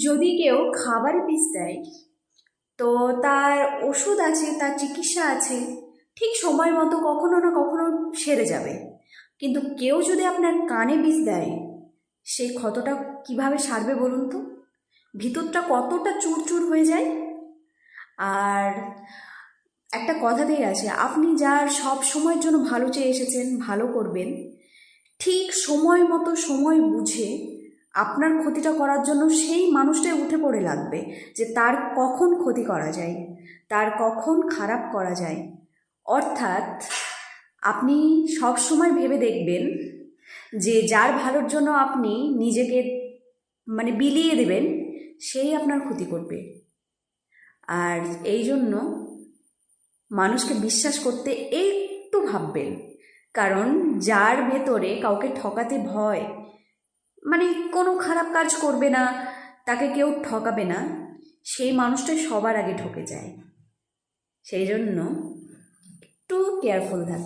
যদি কেউ খাবারে বিষ দেয়, তো তার ওষুধ আছে, তার চিকিৎসা আছে, ঠিক সময় মতো কখনো না কখনো সেরে যাবে। কিন্তু কেউ যদি আপনার কানে বিষ দেয়, সেই ক্ষতটা কিভাবে সারবে বলুন তো? ভিতরটা কতটা চুরচুর হয়ে যায়। আর একটা কথাতেই আছে, আপনি যার সব সময়ের জন্য ভালো চেয়ে এসেছেন, ভালো করবেন, ঠিক সময় মতো সময় বুঝে আপনার ক্ষতিটা করার জন্য সেই মানুষটাই উঠে পড়ে লাগবে, যে তার কখন ক্ষতি করা যায়, তার কখন খারাপ করা যায়। অর্থাৎ আপনি সব সময় ভেবে দেখবেন যে যার ভালোর জন্য আপনি নিজেকে বিলিয়ে দেবেন, সেই আপনার ক্ষতি করবে। আর এই জন্য মানুষকে বিশ্বাস করতে একটু ভাববেন, কারণ যার ভেতরে কাউকে ঠকাতে ভয়, কোনো খারাপ কাজ করবে না, তাকে কেউ ঠকাবে না, সেই মানুষটাই সবার আগে ঠকে যায়। সেই জন্য একটু কেয়ারফুল থাকবে।